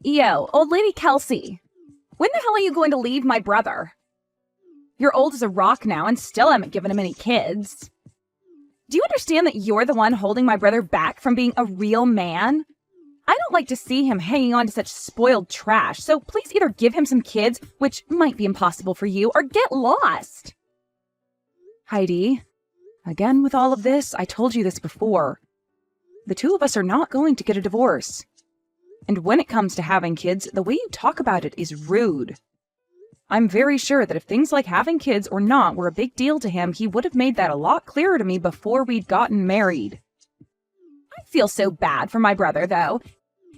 Yo, old lady Kelsey, when the hell are you going to leave my brother? You're old as a rock now and still haven't given him any kids. Do you understand that you're the one holding my brother back from being a real man? I don't like to see him hanging on to such spoiled trash, so please either give him some kids, which might be impossible for you, or get lost. Heidi, again with all of this, I told you this before. The two of us are not going to get a divorce. And when it comes to having kids, the way you talk about it is rude. I'm very sure that if things like having kids or not were a big deal to him, he would have made that a lot clearer to me before we'd gotten married. I feel so bad for my brother, though.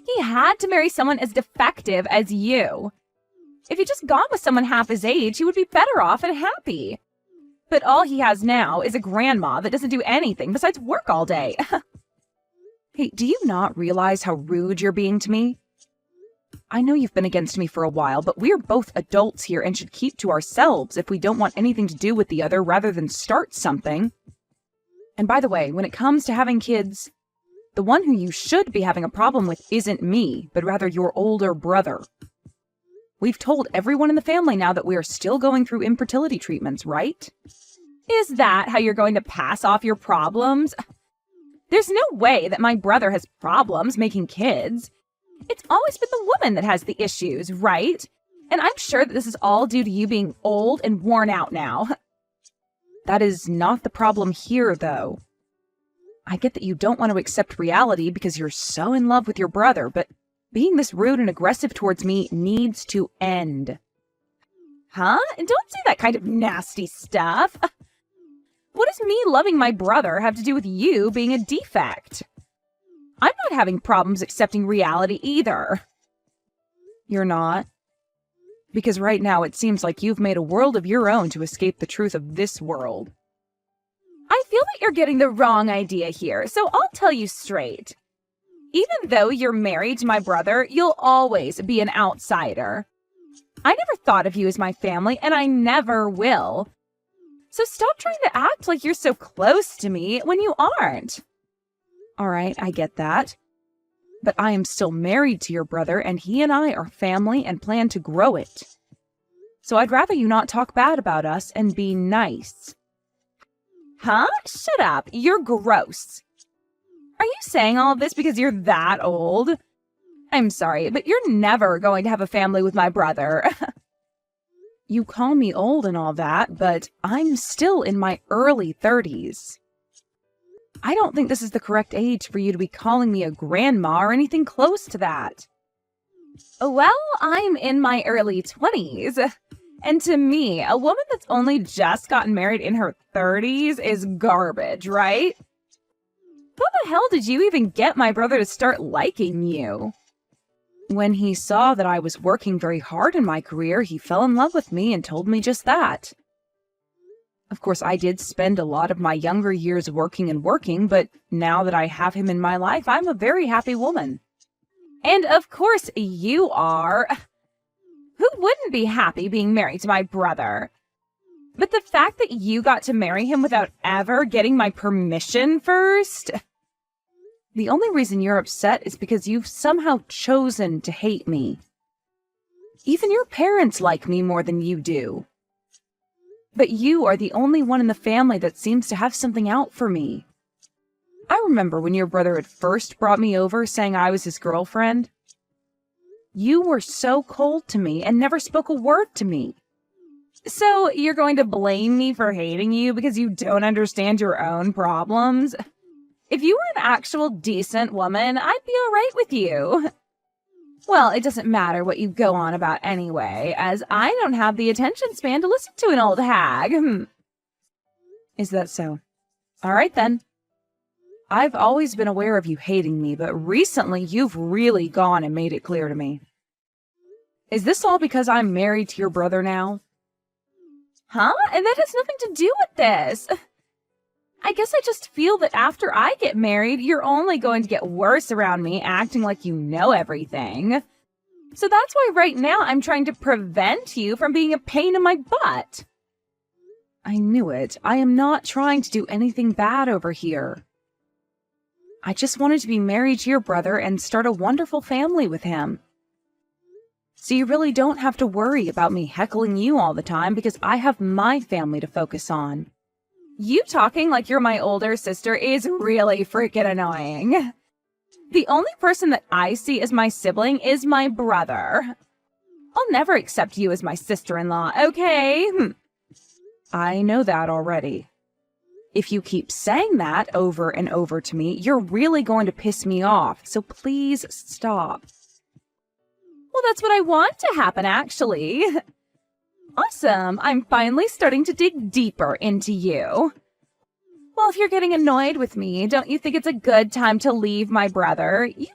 He had to marry someone as defective as you. If he'd just gone with someone half his age, he would be better off and happy. But all he has now is a grandma that doesn't do anything besides work all day. Hey, do you not realize how rude you're being to me? I know you've been against me for a while, but we're both adults here and should keep to ourselves if we don't want anything to do with the other rather than start something. And by the way, when it comes to having kids, the one who you should be having a problem with isn't me, but rather your older brother. We've told everyone in the family now that we are still going through infertility treatments, right? Is that how you're going to pass off your problems? There's no way that my brother has problems making kids. It's always been the woman that has the issues, right? And I'm sure that this is all due to you being old and worn out now. That is not the problem here, though. I get that you don't want to accept reality because you're so in love with your brother, but being this rude and aggressive towards me needs to end. Huh? And don't say that kind of nasty stuff. What does me loving my brother have to do with you being a defect? I'm not having problems accepting reality either. You're not? Because right now it seems like you've made a world of your own to escape the truth of this world. I feel that you're getting the wrong idea here, so I'll tell you straight. Even though you're married to my brother, you'll always be an outsider. I never thought of you as my family, and I never will. So stop trying to act like you're so close to me when you aren't. All right, I get that. But I am still married to your brother, and he and I are family and plan to grow it. So I'd rather you not talk bad about us and be nice. Huh? Shut up. You're gross. Are you saying all of this because you're that old? I'm sorry, but you're never going to have a family with my brother. You call me old and all that, but I'm still in my early 30s. I don't think this is the correct age for you to be calling me a grandma or anything close to that. Well, I'm in my early 20s. And to me, a woman that's only just gotten married in her 30s is garbage, right? How the hell did you even get my brother to start liking you? When he saw that I was working very hard in my career, he fell in love with me and told me just that. Of course, I did spend a lot of my younger years working, but now that I have him in my life, I'm a very happy woman. And of course you are. Who wouldn't be happy being married to my brother? But the fact that you got to marry him without ever getting my permission first... The only reason you're upset is because you've somehow chosen to hate me. Even your parents like me more than you do. But you are the only one in the family that seems to have something out for me. I remember when your brother had first brought me over saying I was his girlfriend. You were so cold to me and never spoke a word to me. So you're going to blame me for hating you because you don't understand your own problems? If you were an actual decent woman, I'd be all right with you. Well, it doesn't matter what you go on about anyway, as I don't have the attention span to listen to an old hag. Is that so? All right, then. I've always been aware of you hating me, but recently you've really gone and made it clear to me. Is this all because I'm married to your brother now? Huh? And that has nothing to do with this. I guess I just feel that after I get married, you're only going to get worse around me, acting like you know everything. So that's why right now I'm trying to prevent you from being a pain in my butt. I knew it. I am not trying to do anything bad over here. I just wanted to be married to your brother and start a wonderful family with him. So you really don't have to worry about me heckling you all the time because I have my family to focus on. You talking like you're my older sister is really freaking annoying. The only person that I see as my sibling is my brother. I'll never accept you as my sister-in-law, okay? I know that already. If you keep saying that over and over to me, you're really going to piss me off, so please stop. Well, that's what I want to happen, actually. Awesome, I'm finally starting to dig deeper into you. Well, if you're getting annoyed with me, don't you think it's a good time to leave my brother? You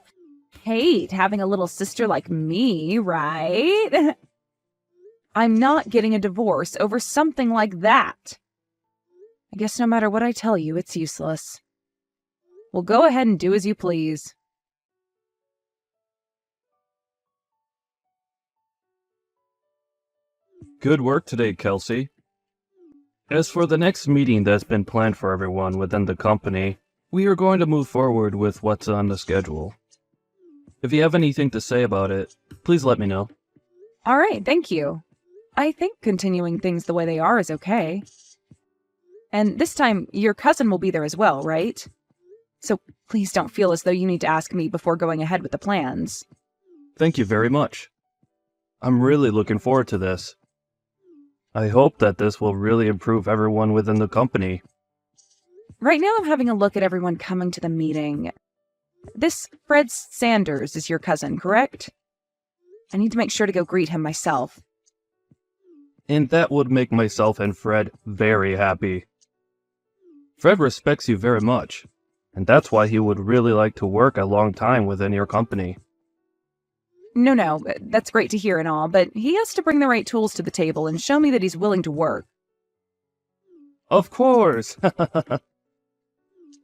hate having a little sister like me, right? I'm not getting a divorce over something like that. I guess no matter what I tell you, it's useless. Well, go ahead and do as you please. Good work today, Kelsey. As for the next meeting that's been planned for everyone within the company, we are going to move forward with what's on the schedule. If you have anything to say about it, please let me know. All right, thank you. I think continuing things the way they are is okay. And this time, your cousin will be there as well, right? So please don't feel as though you need to ask me before going ahead with the plans. Thank you very much. I'm really looking forward to this. I hope that this will really improve everyone within the company. Right now, I'm having a look at everyone coming to the meeting. This Fred Sanders is your cousin, correct? I need to make sure to go greet him myself. And that would make myself and Fred very happy. Fred respects you very much, and that's why he would really like to work a long time within your company. No, that's great to hear and all, but he has to bring the right tools to the table and show me that he's willing to work. Of course!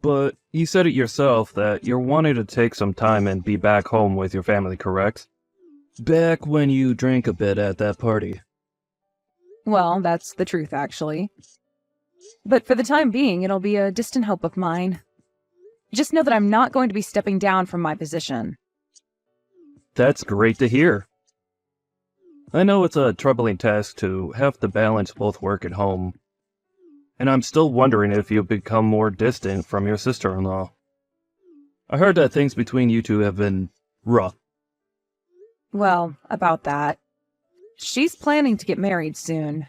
But you said it yourself that you're wanting to take some time and be back home with your family, correct? Back when you drank a bit at that party. Well, that's the truth, actually. But for the time being, it'll be a distant hope of mine. Just know that I'm not going to be stepping down from my position. That's great to hear. I know it's a troubling task to have to balance both work and home. And I'm still wondering if you've become more distant from your sister-in-law. I heard that things between you two have been rough. Well, about that. She's planning to get married soon.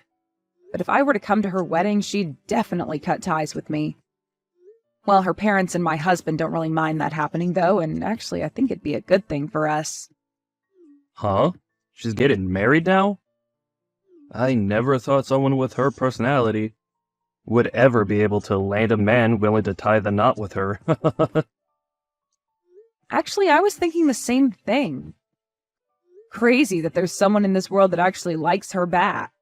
But if I were to come to her wedding, she'd definitely cut ties with me. Well, her parents and my husband don't really mind that happening, though, and actually I think it'd be a good thing for us. Huh? She's getting married now? I never thought someone with her personality would ever be able to land a man willing to tie the knot with her. Actually, I was thinking the same thing. Crazy that there's someone in this world that actually likes her back.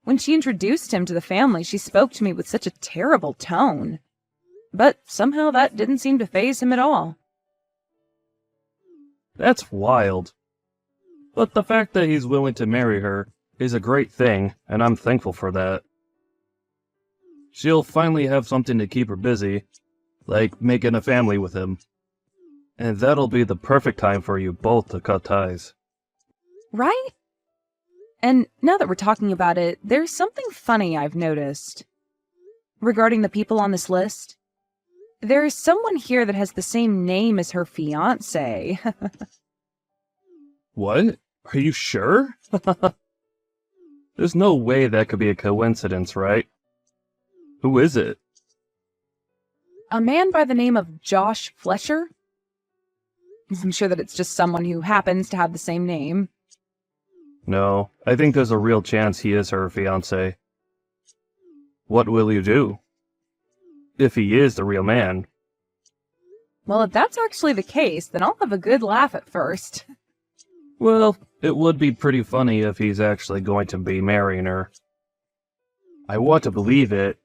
When she introduced him to the family, she spoke to me with such a terrible tone. But somehow that didn't seem to faze him at all. That's wild. But the fact that he's willing to marry her is a great thing, and I'm thankful for that. She'll finally have something to keep her busy, like making a family with him. And that'll be the perfect time for you both to cut ties. Right? And now that we're talking about it, there's something funny I've noticed. Regarding the people on this list, there's someone here that has the same name as her fiancé. What? Are you sure? There's no way that could be a coincidence, right? Who is it? A man by the name of Josh Fletcher? I'm sure that it's just someone who happens to have the same name. No, I think there's a real chance he is her fiancé. What will you do? If he is the real man. Well, if that's actually the case, then I'll have a good laugh at first. Well, it would be pretty funny if he's actually going to be marrying her. I want to believe it.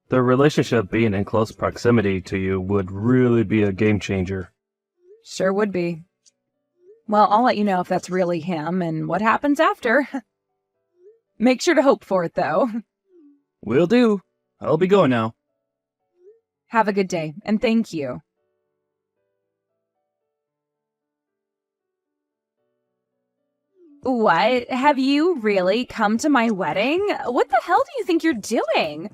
The relationship being in close proximity to you would really be a game changer. Sure would be. Well, I'll let you know if that's really him and what happens after. Make sure to hope for it, though. Will do. I'll be going now. Have a good day, and thank you. What? Have you really come to my wedding? What the hell do you think you're doing?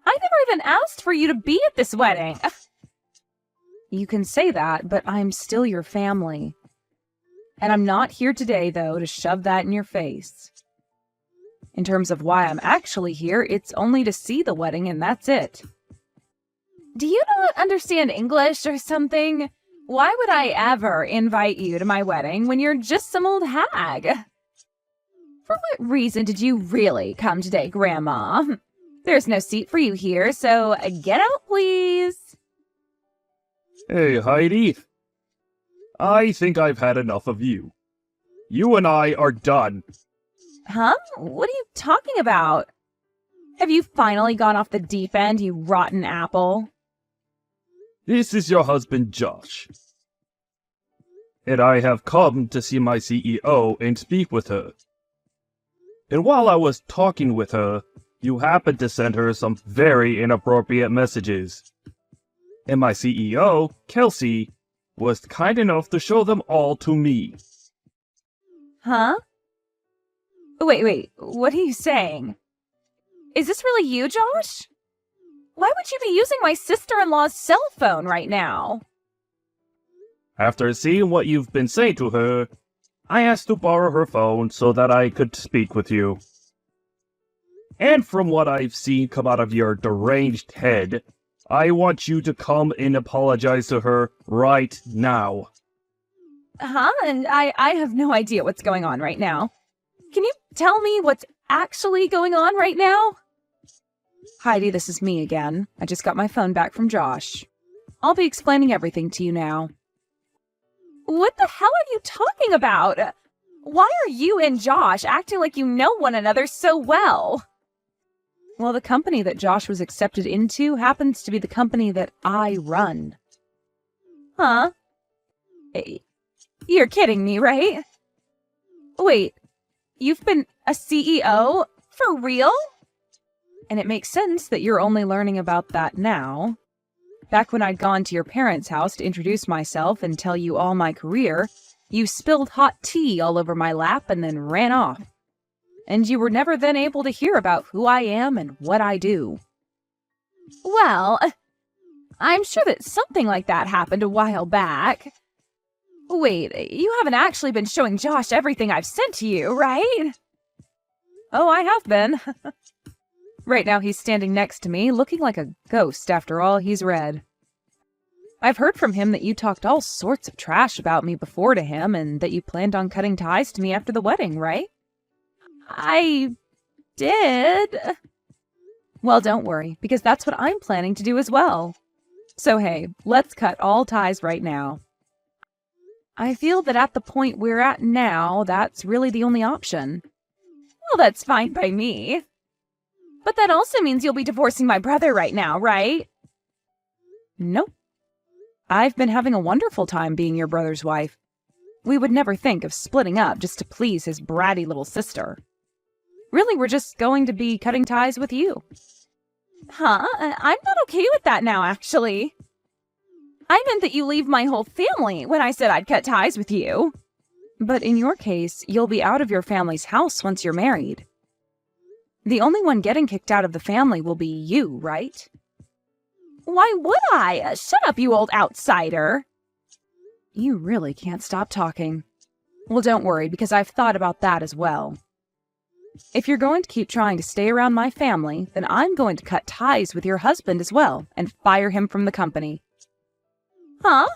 I never even asked for you to be at this wedding. You can say that, but I'm still your family. And I'm not here today, though, to shove that in your face. In terms of why I'm actually here, it's only to see the wedding, and that's it. Do you not understand English or something? Why would I ever invite you to my wedding when you're just some old hag? For what reason did you really come today, Grandma? There's no seat for you here, so get out, please. Hey, Heidi. I think I've had enough of you. You and I are done. Huh? What are you talking about? Have you finally gone off the deep end, you rotten apple? This is your husband, Josh. And I have come to see my CEO and speak with her. And while I was talking with her, you happened to send her some very inappropriate messages. And my CEO, Kelsey, was kind enough to show them all to me. Huh? Wait, what are you saying? Is this really you, Josh? Why would you be using my sister-in-law's cell phone right now? After seeing what you've been saying to her, I asked to borrow her phone so that I could speak with you. And from what I've seen come out of your deranged head, I want you to come and apologize to her right now. Huh? And I have no idea what's going on right now. Can you tell me what's actually going on right now? Heidi, this is me again. I just got my phone back from Josh. I'll be explaining everything to you now. What the hell are you talking about? Why are you and Josh acting like you know one another so well? Well, the company that Josh was accepted into happens to be the company that I run. Huh? You're kidding me, right? Wait, you've been a CEO? For real? And it makes sense that you're only learning about that now. Back when I'd gone to your parents' house to introduce myself and tell you all my career, you spilled hot tea all over my lap and then ran off. And you were never then able to hear about who I am and what I do. Well, I'm sure that something like that happened a while back. Wait, you haven't actually been showing Josh everything I've sent to you, right? Oh, I have been. Right now he's standing next to me, looking like a ghost after all he's read. I've heard from him that you talked all sorts of trash about me before to him and that you planned on cutting ties to me after the wedding, right? I did. Well, don't worry, because that's what I'm planning to do as well. So hey, let's cut all ties right now. I feel that at the point we're at now, that's really the only option. Well, that's fine by me. But that also means you'll be divorcing my brother right now, right? Nope. I've been having a wonderful time being your brother's wife. We would never think of splitting up just to please his bratty little sister. Really, we're just going to be cutting ties with you. Huh? I'm not okay with that now, actually. I meant that you leave my whole family when I said I'd cut ties with you. But in your case, you'll be out of your family's house once you're married. The only one getting kicked out of the family will be you, right? Why would I? Shut up, you old outsider. You really can't stop talking. Well, don't worry, because I've thought about that as well. If you're going to keep trying to stay around my family, then I'm going to cut ties with your husband as well and fire him from the company. Huh?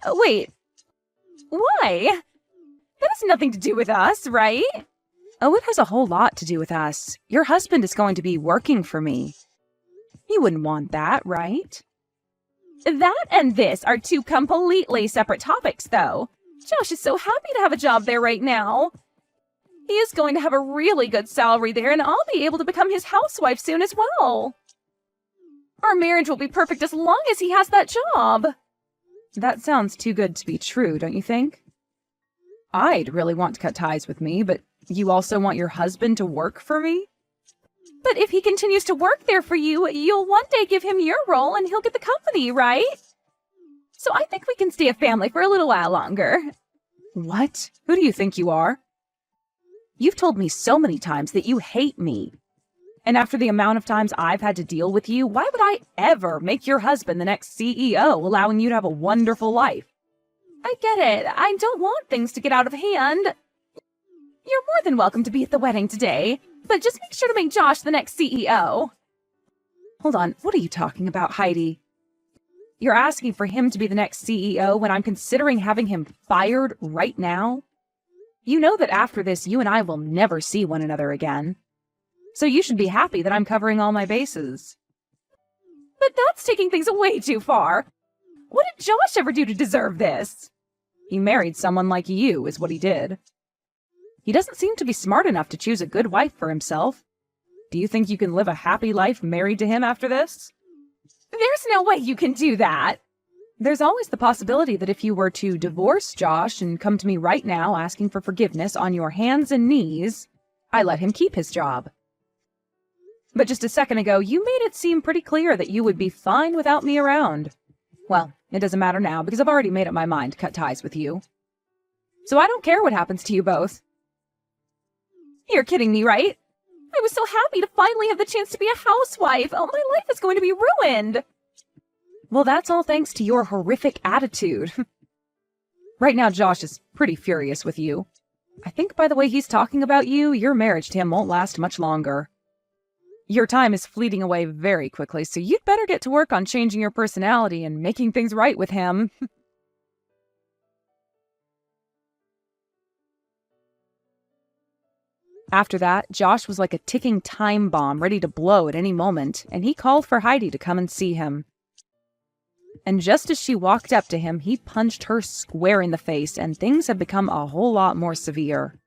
Wait. Why? That has nothing to do with us, right? Oh, it has a whole lot to do with us. Your husband is going to be working for me. You wouldn't want that, right? That and this are two completely separate topics, though. Josh is so happy to have a job there right now. He is going to have a really good salary there, and I'll be able to become his housewife soon as well. Our marriage will be perfect as long as he has that job. That sounds too good to be true, don't you think? I'd really want to cut ties with me, but you also want your husband to work for me? But if he continues to work there for you, you'll one day give him your role and he'll get the company, right? So I think we can stay a family for a little while longer. What? Who do you think you are? You've told me so many times that you hate me. And after the amount of times I've had to deal with you, why would I ever make your husband the next CEO, allowing you to have a wonderful life? I get it. I don't want things to get out of hand. You're more than welcome to be at the wedding today, but just make sure to make Josh the next CEO. Hold on, what are you talking about, Heidi? You're asking for him to be the next CEO when I'm considering having him fired right now? You know that after this, you and I will never see one another again. So you should be happy that I'm covering all my bases. But that's taking things way too far. What did Josh ever do to deserve this? He married someone like you, is what he did. He doesn't seem to be smart enough to choose a good wife for himself. Do you think you can live a happy life married to him after this? There's no way you can do that. There's always the possibility that if you were to divorce Josh and come to me right now asking for forgiveness on your hands and knees, I let him keep his job. But just a second ago, you made it seem pretty clear that you would be fine without me around. Well, it doesn't matter now because I've already made up my mind to cut ties with you. So I don't care what happens to you both. You're kidding me, right? I was so happy to finally have the chance to be a housewife. Oh, my life is going to be ruined. Well, that's all thanks to your horrific attitude. Right now, Josh is pretty furious with you. I think by the way he's talking about you, your marriage to him won't last much longer. Your time is fleeting away very quickly, so you'd better get to work on changing your personality and making things right with him. After that, Josh was like a ticking time bomb ready to blow at any moment, and he called for Heidi to come and see him. And just as she walked up to him, he punched her square in the face, and things had become a whole lot more severe.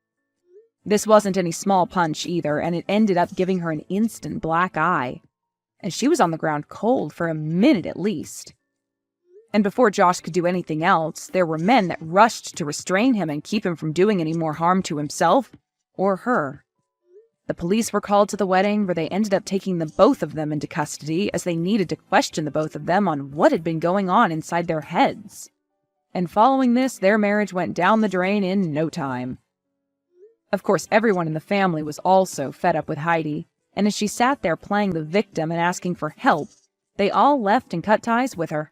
This wasn't any small punch either, and it ended up giving her an instant black eye. And she was on the ground cold for a minute at least. And before Josh could do anything else, there were men that rushed to restrain him and keep him from doing any more harm to himself or her. The police were called to the wedding, where they ended up taking the both of them into custody as they needed to question the both of them on what had been going on inside their heads. And following this, their marriage went down the drain in no time. Of course, everyone in the family was also fed up with Heidi, and as she sat there playing the victim and asking for help, they all left and cut ties with her.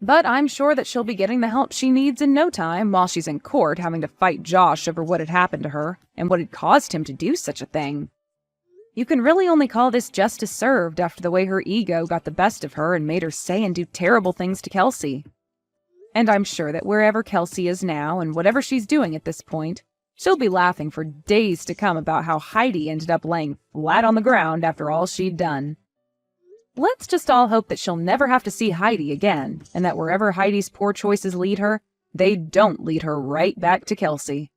But I'm sure that she'll be getting the help she needs in no time while she's in court having to fight Josh over what had happened to her and what had caused him to do such a thing. You can really only call this justice served after the way her ego got the best of her and made her say and do terrible things to Kelsey. And I'm sure that wherever Kelsey is now and whatever she's doing at this point, she'll be laughing for days to come about how Heidi ended up laying flat on the ground after all she'd done. Let's just all hope that she'll never have to see Heidi again, and that wherever Heidi's poor choices lead her, they don't lead her right back to Kelsey.